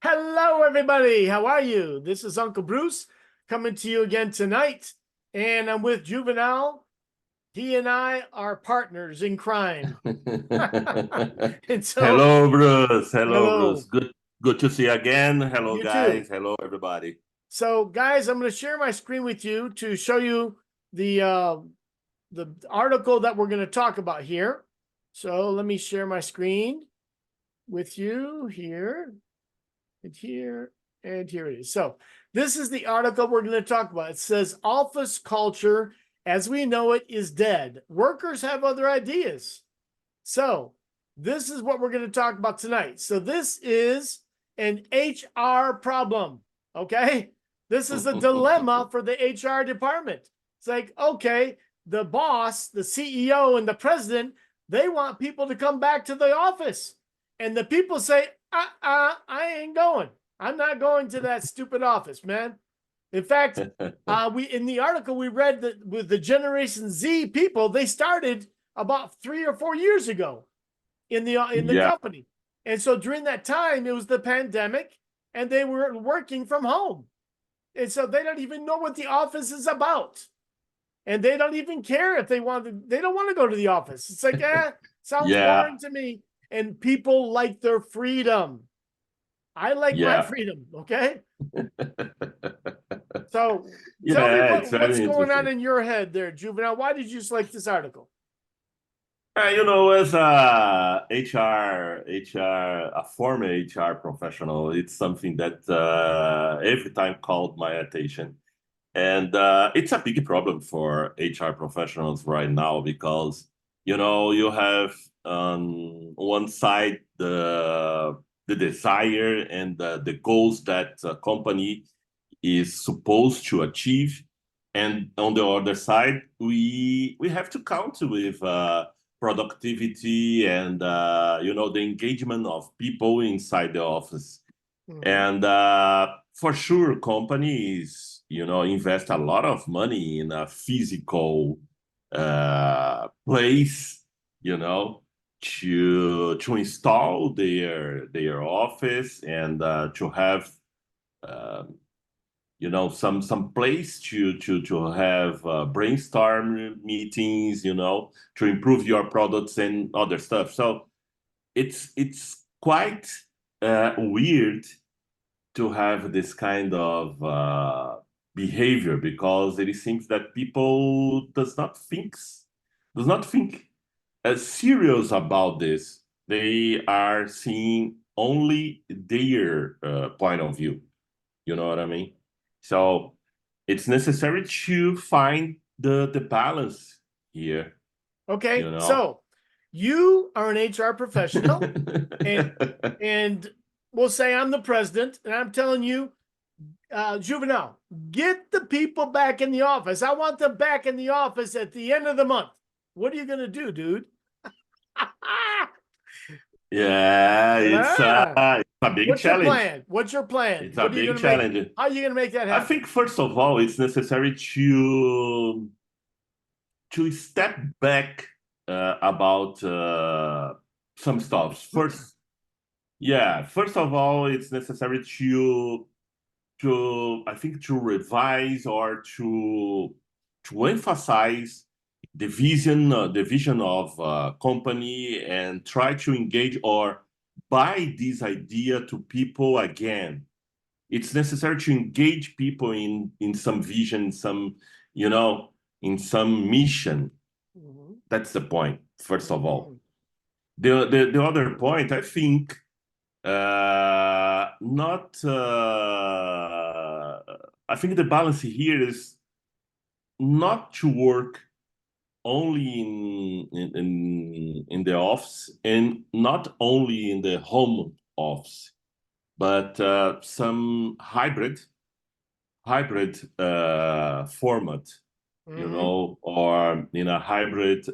Hello, everybody. How are you? This is Uncle Bruce coming to you again tonight, and I'm with Juvenal. He and I are partners in crime. And so, Hello, Bruce. Hello, Bruce. hello, Good to see you again. Hello, you too. guys. Hello, everybody. So, guys, I'm going to share my screen with you to show you the article that we're going to talk about here. So, let me share my screen with you here. And here, and here it is. So this is the article we're going to talk about. It says office culture as we know it is dead. Workers have other ideas. So this is what we're going to talk about tonight. So this is an HR problem. Okay. This is a dilemma for the HR department. It's like, okay, the boss, the CEO, and the president, they want people to come back to the office. And the people say, I ain't going. I'm not going to that stupid office, man. In fact, we in the article we read that with the Generation Z people, they started about 3 or 4 years ago in the Yeah, company. And so during that time, it was the pandemic and they were working from home. And so they don't even know what the office is about. And they don't even care if they don't want to go to the office. It's like, sounds yeah, boring to me. And people like their freedom. I like my yeah. freedom. Okay. So tell me Yeah, it's what's very going on interesting. in your head there, Juvenile. Why did you select this article? As a a former HR professional, it's something that every time called my attention. And it's a big problem for HR professionals right now because, you have on one side the desire and the goals that a company is supposed to achieve. And on the other side, we have to count with productivity and, the engagement of people inside the office. Mm-hmm. And for sure, companies, invest a lot of money in a physical place, to install their office and to have some place to have brainstorm meetings, to improve your products and other stuff. So it's quite weird to have this kind of behavior because it seems that people does not think serious about this. They are seeing only their point of view. You know what I mean? So it's necessary to find the balance here. Okay, You know. so you are an HR professional, and and we'll say I'm the president, and I'm telling you, Juvenile, get the people back in the office. I want them back in the office at the end of the month. What are you gonna do, dude? Yeah, Ah, it's a big what's your challenge. plan? What's your plan? It's a What are you big gonna make? challenge. How are you gonna make that I happen? think first of all, it's necessary to step back about some stuff. First of all, it's necessary to I think to revise or to emphasize the vision of company and try to engage or buy this idea to people again. It's necessary to engage people in some vision, some you know in some mission. Mhm. That's the point, first of all. Mhm. The other point, I think, not I think the balance here is not to work only in the office and not only in the home office, but some hybrid format, Mhm. or in a hybrid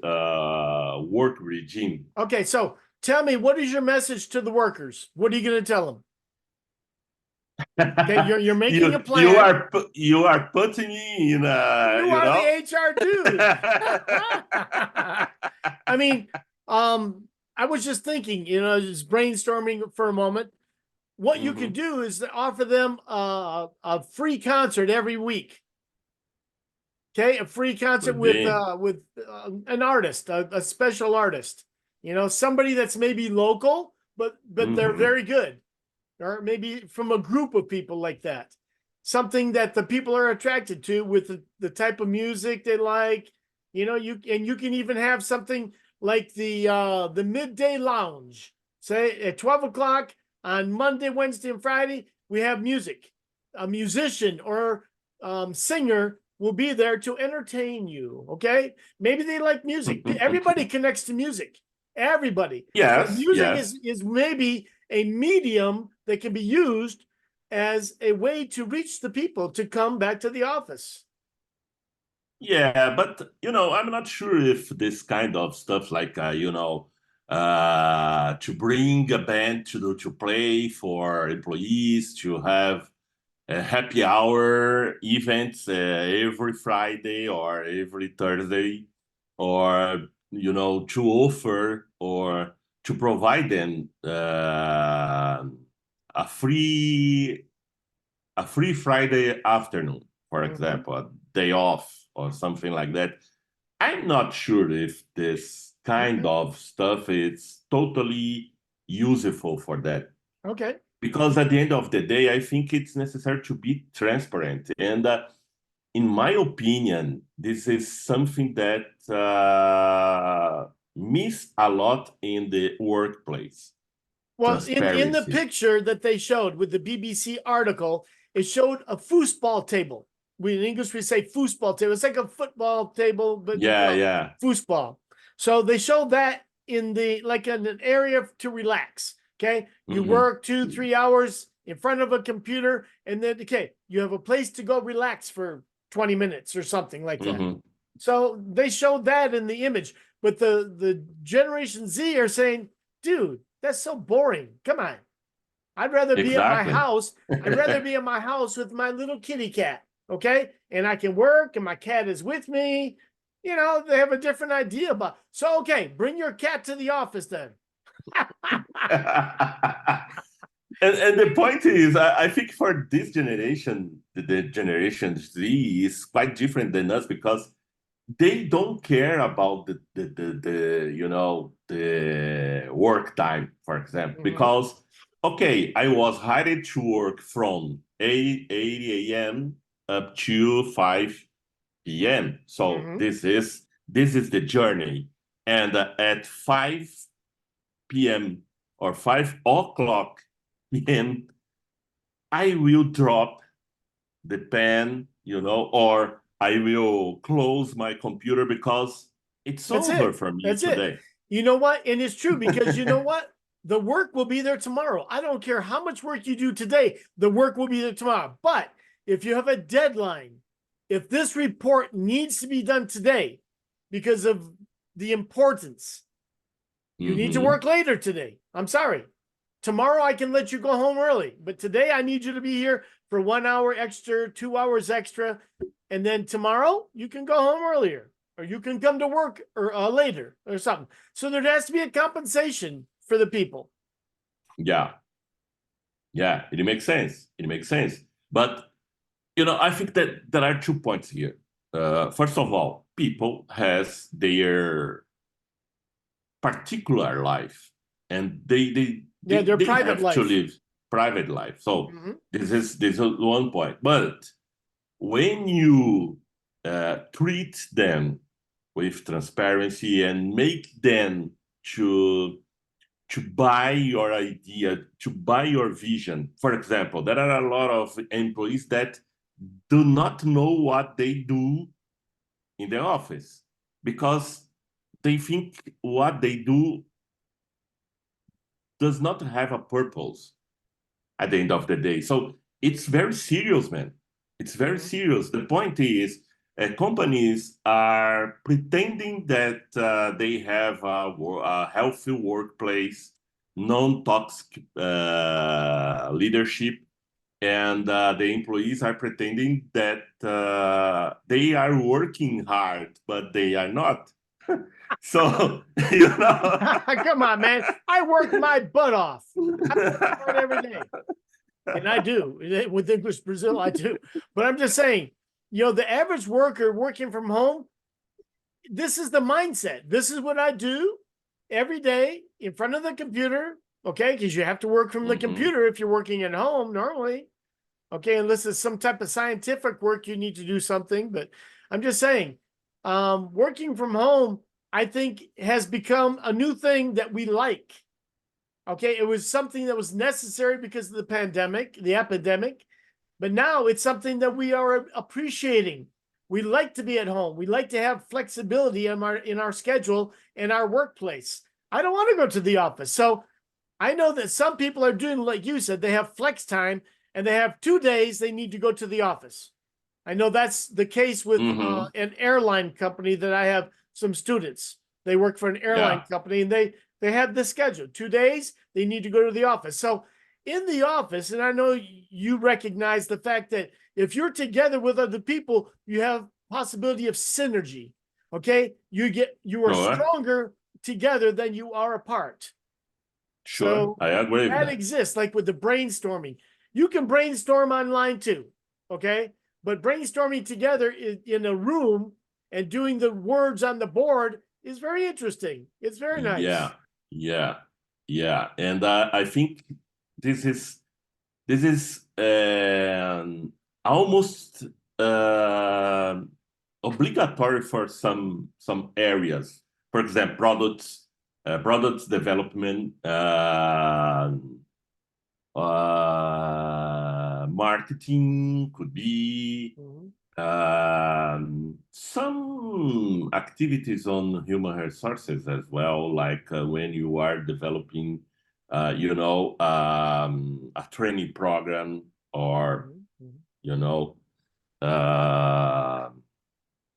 work regime. Okay, so tell me, what is your message to the workers? What are you going to tell them? Okay, you're making a You plan. are putting me in a You are the HR dude. I mean, I was just thinking, just brainstorming for a moment. what you can do is to offer them a free concert every week. Okay, a free concert Could with be. an artist, a special artist. You know, somebody that's maybe local, but they're very good, or maybe from a group of people like that. Something that the people are attracted to with the type of music they like. You know, you can even have something like the midday lounge. Say at 12 o'clock on Monday, Wednesday, and Friday, we have music. A musician or singer will be there to entertain you. Okay, maybe they like music. Everybody connects to music. Everybody. So Yes, music yes. is maybe a medium that can be used as a way to reach the people to come back to the office. Yeah, but I'm not sure if this kind of stuff like to bring a band to play for employees, to have a happy hour events every Friday or every Thursday, or to offer or to provide them a free Friday afternoon, for Mhm. example, a day off or something like that. I'm not sure if this kind Okay. of stuff is totally useful for that. Okay. Because at the end of the day, I think it's necessary to be transparent. And in my opinion, this is something that miss a lot in the workplace. Well, in the Transparency. picture that they showed with the BBC article, it showed a foosball table. We in English we say foosball table. It's like a football table, but we Yeah, call it yeah. foosball. So they showed that in the like in an area to relax. Okay, you Hmm. work 2-3 hours in front of a computer, and then okay, you have a place to go relax for 20 minutes or something like that. Hmm. So they showed that in the image, but the Generation Z are saying, dude, that's so boring. Come on. I'd rather be at my Exactly. house. I'd rather be at my house with my little kitty cat. Okay. And I can work and my cat is with me. You know, they have a different idea about. So, okay, bring your cat to the office then. And the point is, I think for this generation, the Generation Z is quite different than us because they don't care about the work time, for example. Mhm. Because okay, I was hired to work from 8 a.m. up to 5 p.m. So Mhm. this is the journey, and at 5 p.m. or 5 o'clock p.m. I will drop the pen, or I will close my computer because it's That's over it. for me That's it. today. You know what? And it's true because you know what? The work will be there tomorrow. I don't care how much work you do today, the work will be there tomorrow. But if you have a deadline, if this report needs to be done today because of the importance, you need to Hmm. work later today. I'm sorry. Tomorrow I can let you go home early, but today I need you to be here for 1 hour extra, 2 hours extra. And then tomorrow you can go home earlier or you can come to work or later or something. So there has to be a compensation for the people. Yeah, yeah, it makes sense. It makes sense. But I think that there are 2 points here. First of all, people has their particular life, and they Yeah, they, their they private have to life. live private life. So Mhm. this is 1 point. But when you treat them with transparency and make them to buy your idea, to buy your vision. For example, there are a lot of employees that do not know what they do in the office because they think what they do does not have a purpose at the end of the day. So it's very serious, man. It's very Mhm. serious. The point is, companies are pretending that they have a healthy workplace, non-toxic leadership, and the employees are pretending that they are working hard, but they are not. So, you know. Come on, man. I work my butt off. I work hard every day. And I do. With English Brazil, I do. But I'm just saying, the average worker working from home, this is the mindset. This is what I do every day in front of the computer, okay? Because you have to work from the computer if you're working at home normally, okay? Unless it's some type of scientific work, you need to do something. But I'm just saying, working from home, I think, has become a new thing that we like. Okay, it was something that was necessary because of the pandemic, the epidemic, but now it's something that we are appreciating. We like to be at home. We like to have flexibility in our schedule in our workplace. I don't want to go to the office. So I know that some people are doing, like you said, they have flex time and they have 2 days they need to go to the office. I know that's the case with an airline company that I have some students. They work for an airline company and they have this schedule. 2 days, they need to go to the office. So in the office, and I know you recognize the fact that if you're together with other people, you have possibility of synergy. Okay. You are stronger together than you are apart. Sure, So I agree with that that. exists, like with the brainstorming. You can brainstorm online too. Okay. But brainstorming together in a room and doing the words on the board is very interesting. It's very nice. Yeah. And I think this is almost obligatory for some areas. For example, products development, marketing could be. Some activities on human resources as well, like when you are developing, a training program or,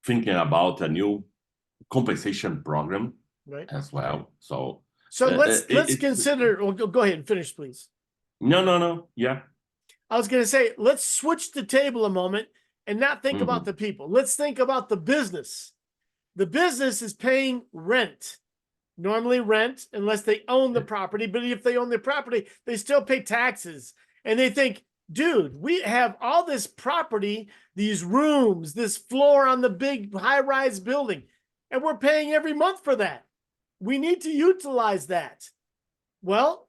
thinking about a new compensation program as well. So let's consider. Well, go ahead and finish, please. No. Yeah. I was going to say, let's switch the table a moment and not think about the people. Let's think about the business. The business is paying rent. Normally rent, unless they own the property. But if they own the property, they still pay taxes. And they think, dude, we have all this property, these rooms, this floor on the big high-rise building, and we're paying every month for that. We need to utilize that. Well,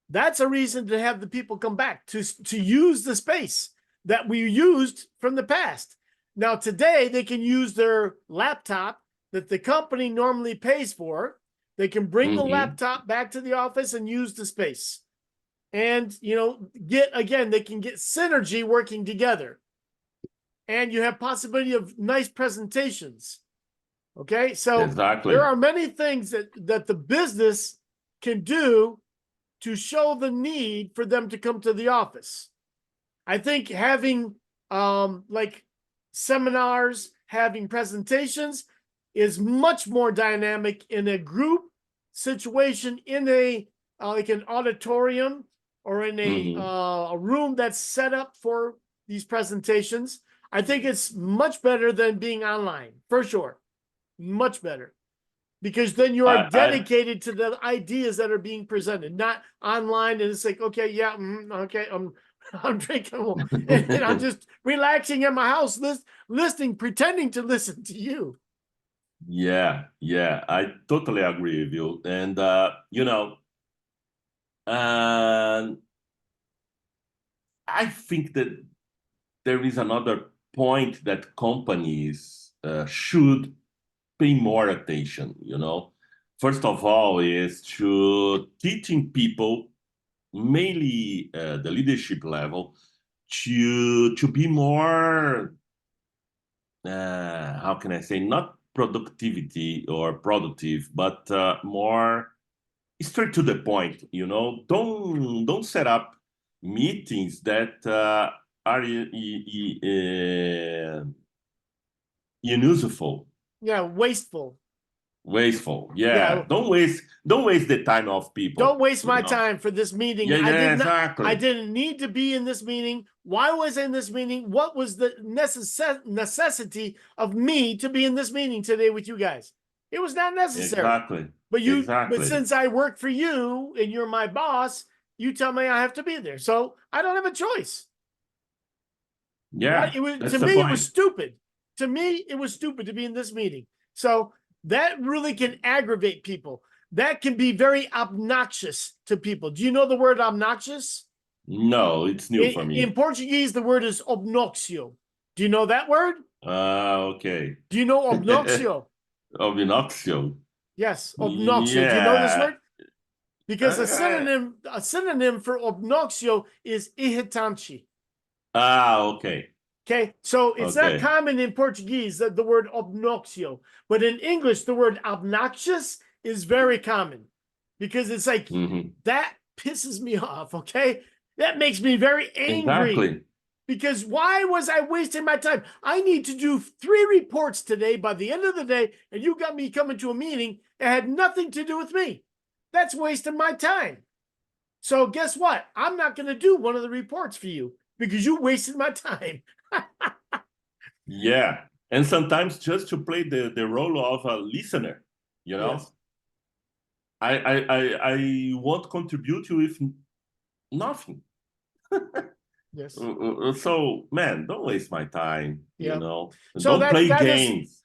that's a reason to have the people come back to use the space that we used from the past. Now, today, they can use their laptop that the company normally pays for. They can bring the laptop back to the office and use the space. And, they can get synergy working together. And you have possibility of nice presentations. Okay, so there are many things that the business can do to show the need for them to come to the office. I think having like seminars, having presentations is much more dynamic in a group situation, in a like an auditorium or in a room that's set up for these presentations. I think it's much better than being online, for sure. Much better. Because then you are dedicated to the ideas that are being presented, not online. And it's like, okay, yeah, okay, I'm drinking and I'm just relaxing in my house, listening, pretending to listen to you. Yeah, I totally agree with you. And I think that there is another point that companies should pay more attention. First of all, is to teaching people, mainly the leadership level, to be more, how can I say, not productivity or productive, but more straight to the point. Don't set up meetings that are unuseful. Yeah, wasteful. Yeah. Don't waste the time of people. Don't waste my time for this meeting. Exactly. I didn't need to be in this meeting. Why was I in this meeting? What was the necessity of me to be in this meeting today with you guys? It was not necessary. Exactly. But Exactly. since I work for you and you're my boss, you tell me I have to be there. So I don't have a choice. Yeah, It was, that's to the me, it was point. stupid. To me, it was stupid to be in this meeting. So that really can aggravate people. That can be very obnoxious to people. Do you know the word obnoxious? No, it's new for In me. Portuguese, the word is obnoxio. Do you know that word? Okay. Do you know obnoxio? Obnoxio. Yes, obnoxio. Do you know this Yeah. word? Because I- a synonym for obnoxio is irritante. okay. Okay, so it's not Okay. common in Portuguese, the word obnoxio, but in English, the word obnoxious is very common because it's like Hmm. that pisses me off. Okay, that makes me very angry Exactly. because why was I wasting my time? I need to do 3 reports today by the end of the day, and you got me coming to a meeting that had nothing to do with me. That's wasting my time. So guess what? I'm not going to do one of the reports for you because you wasted my time. Yeah. And sometimes just to play the role of a listener, you know, Yes. I won't contribute with nothing. Yes. So, man, don't waste my time, you Yeah. know. So Don't play that is games.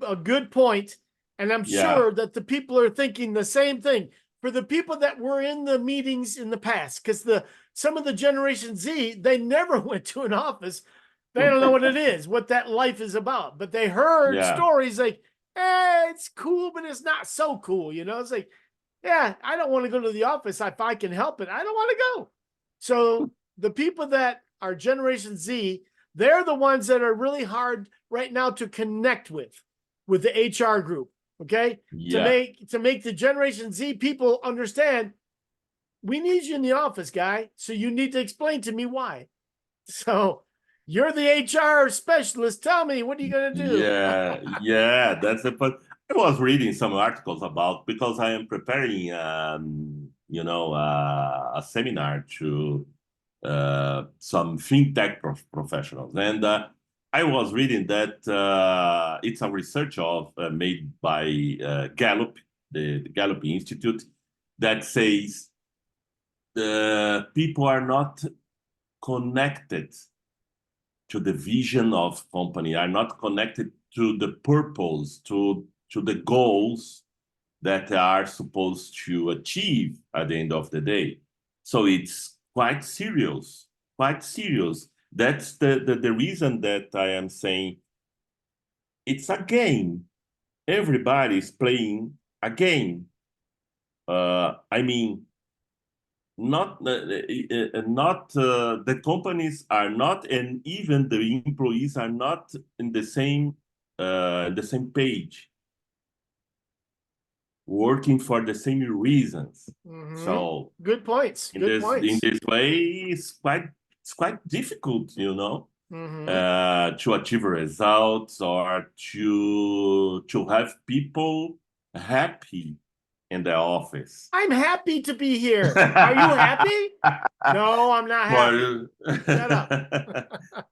a good point, and I'm Yeah. sure that the people are thinking the same thing. For the people that were in the meetings in the past, because some of the Generation Z, they never went to an office. They don't know what it is, what that life is about. But they heard Yeah. stories like, it's cool, but it's not so cool. It's like, yeah, I don't want to go to the office if I can help it. I don't want to go. So the people that are Generation Z, they're the ones that are really hard right now to connect with the HR group. Okay, Yeah. to make the Generation Z people understand, we need you in the office, guy. So you need to explain to me why. So you're the HR specialist. Tell me, what are you going to do? Yeah, that's it. But I was reading some articles about because I am preparing, a seminar to some fintech professionals, and I was reading that it's a research made by Gallup, the Gallup Institute, that says the people are not connected to the vision of company, are not connected to the purpose, to the goals that they are supposed to achieve at the end of the day. So it's quite serious, quite serious. That's the reason that I am saying it's a game. Everybody's playing a game. I mean, not the companies are not, and even the employees are not in the same page, working for the same reasons. Mm-hmm. So Good points. in Good this points. way, it's quite difficult, Mm-hmm. to achieve results or to have people happy in the office. I'm happy to be here. Are you happy? No, I'm not happy. For Shut up.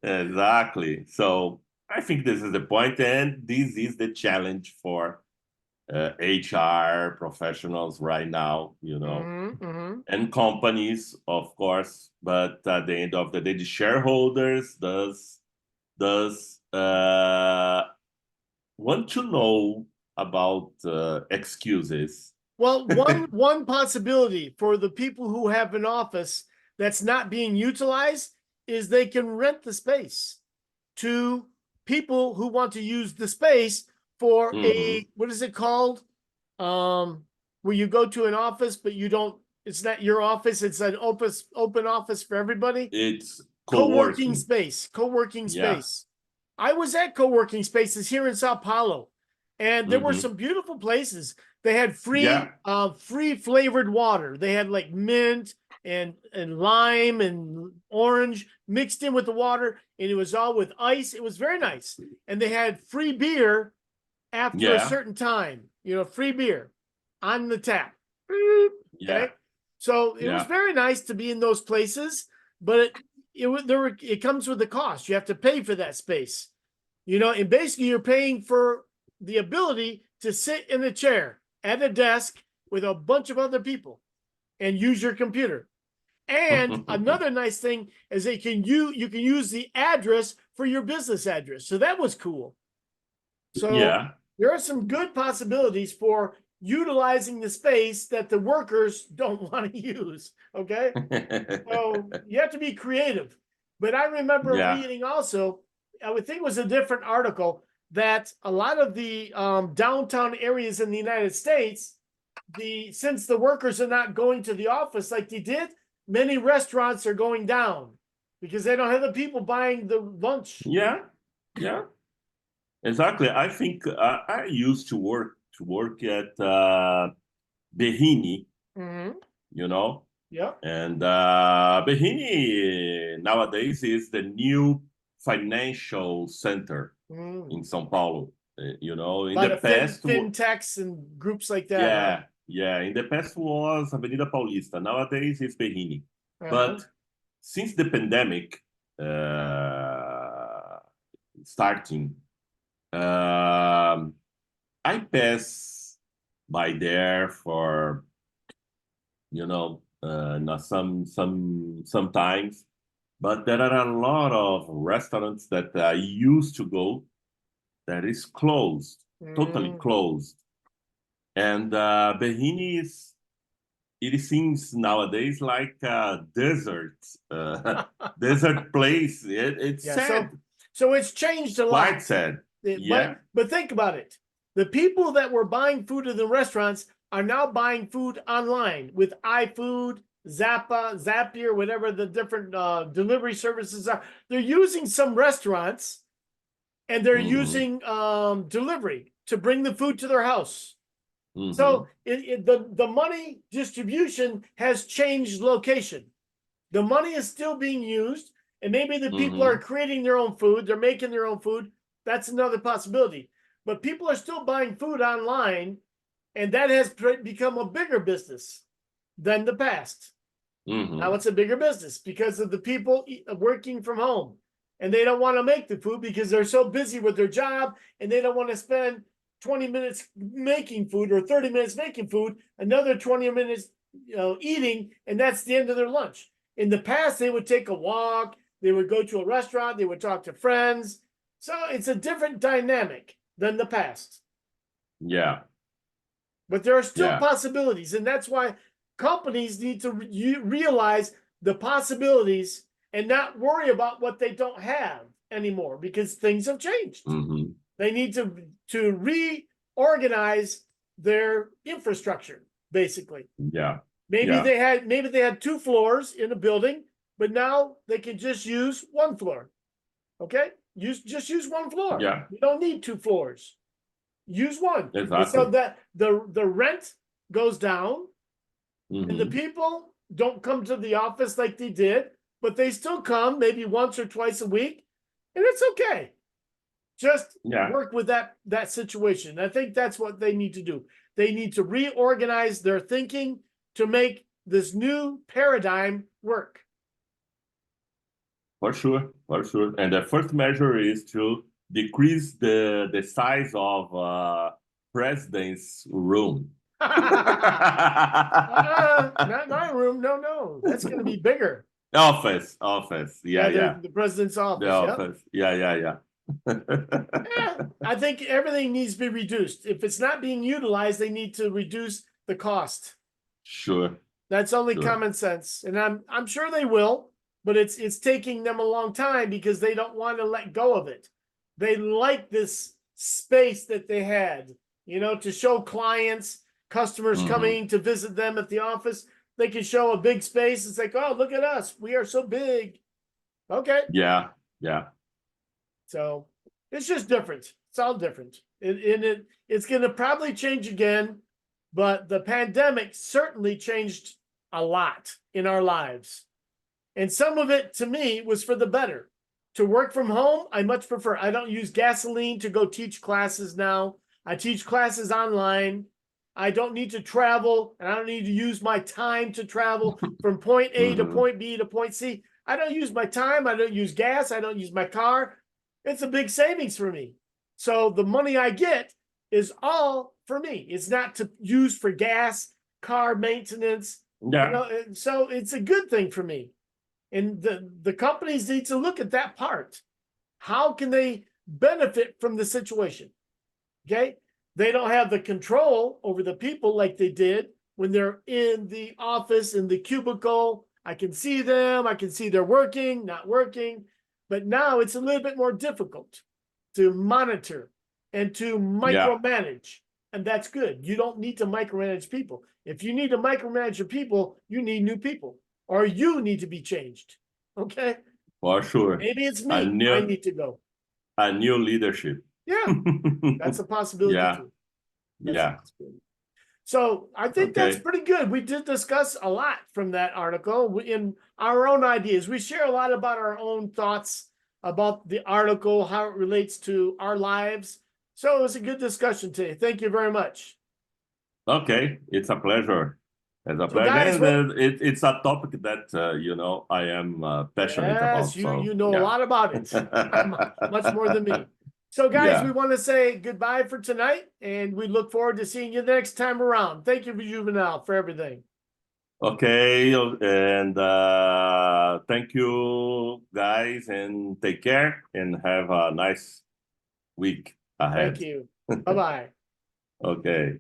exactly. So I think this is the point, and this is the challenge for HR professionals right now, Mm-hmm. Mm-hmm. and companies, of course. But at the end of the day, the shareholders does want to know about excuses. Well, one possibility for the people who have an office that's not being utilized is they can rent the space to people who want to use the space for Hmm. what is it called? Where you go to an office, but you don't, it's not your office, it's an open office for everybody. It's Co-working co-working. space, co-working Yeah. space. I was at co-working spaces here in Sao Paulo, and there were Hmm. some beautiful places. They had Yeah. free flavored water. They had like mint and lime and orange mixed in with the water, and it was all with ice. It was very nice. And they had free beer after a Yeah. certain time, free beer on the tap. Yeah. Okay. So it was Yeah. very nice to be in those places, but it comes with a cost. You have to pay for that space, and basically you're paying for the ability to sit in a chair at a desk with a bunch of other people and use your computer. And another nice thing is you can use the address for your business address. So that was cool. So Yeah. there are some good possibilities for utilizing the space that the workers don't want to use. Okay. So you have to be creative. But I remember Yeah. reading also, I would think it was a different article, that a lot of the downtown areas in the United States, since the workers are not going to the office like they did, many restaurants are going down because they don't have the people buying the lunch. Yeah. Yeah. Exactly. I think I used to work at Behini, Mm-hmm. you know, Yeah. and Behini nowadays is the new financial center in São Paulo. You know, A in lot the of past, fintechs and groups like that. yeah, yeah, in the past was Avenida Paulista. Nowadays it's Behini. Huh? But since the pandemic uh, starting, I pass by there for not sometimes, but there are a lot of restaurants that I used to go that is closed, totally closed, and Behini is. It seems nowadays like a desert place. It's Yeah. sad, So it's changed a quite lot. sad. Yeah. But think about it. The people that were buying food in the restaurants are now buying food online with iFood, Zapier, whatever the different delivery services are. They're using some restaurants and they're using delivery to bring the food to their house. So the money distribution has changed location. The money is still being used, and maybe the people are creating their own food. They're making their own food. That's another possibility. But people are still buying food online, and that has become a bigger business than the past. Now it's a bigger business because of the people working from home, and they don't want to make the food because they're so busy with their job, and they don't want to spend 20 minutes making food or 30 minutes making food, another 20 minutes eating, and that's the end of their lunch. In the past, they would take a walk, they would go to a restaurant, they would talk to friends. So it's a different dynamic than the past. Yeah. But there are still possibilities, and that's why companies need to realize the possibilities and not worry about what they don't have anymore because things have changed. They need to reorganize their infrastructure, basically. Yeah. Maybe they had 2 floors in a building, but now they can just use 1 floor. Okay? Just use 1 floor. Yeah. You don't need 2 floors. Use 1. Exactly. And so that the rent goes down, and the people don't come to the office like they did, but they still come maybe once or twice a week, and it's okay. Just work with that situation. I think that's what they need to do. They need to reorganize their thinking to make this new paradigm work. For sure. And the first measure is to decrease the size of president's room. Not my room. No. That's going to be bigger. Office. Yeah. The president's office. The office. Yeah. I think everything needs to be reduced. If it's not being utilized, they need to reduce the cost. Sure. That's only common sense, and I'm sure they will. But it's taking them a long time because they don't want to let go of it. They like this space that they had, to show clients, customers coming to visit them at the office. They can show a big space. It's like, oh, look at us. We are so big. Okay. Yeah. So it's just different. It's all different. It's going to probably change again, but the pandemic certainly changed a lot in our lives. And some of it, to me, was for the better. To work from home, I much prefer. I don't use gasoline to go teach classes now. I teach classes online. I don't need to travel, and I don't need to use my time to travel from point A to point B to point C. I don't use my time. I don't use gas. I don't use my car. It's a big savings for me. So the money I get, is all for me. It's not to use for gas, car maintenance. Yeah. And so it's a good thing for me. And the companies need to look at that part. How can they benefit from the situation? Okay. They don't have the control over the people like they did when they're in the office, in the cubicle. I can see them. I can see they're working, not working. But now it's a little bit more difficult to monitor and to micromanage. And that's good. You don't need to micromanage people. If you need to micromanage your people, you need new people, or you need to be changed. Okay. For sure. Maybe it's A me. new, I need to go. a new leadership. Yeah. That's a possibility Yeah. too. That's Yeah. So I think that's Okay. pretty good. We did discuss a lot from that article in our own ideas. We share a lot about our own thoughts about the article, how it relates to our lives. So it was a good discussion today. Thank you very much. Okay. It's a pleasure. It's a So pleasure. guys, And it's a topic that, you know, I am passionate yes, about. you So, know a yeah. lot about it, much more than me. So guys, we Yeah. want to say goodbye for tonight, and we look forward to seeing you next time around. Thank you, Juvenal, for everything. Okay. And thank you, guys, and take care and have a nice week Thank ahead. you. Bye-bye. Okay.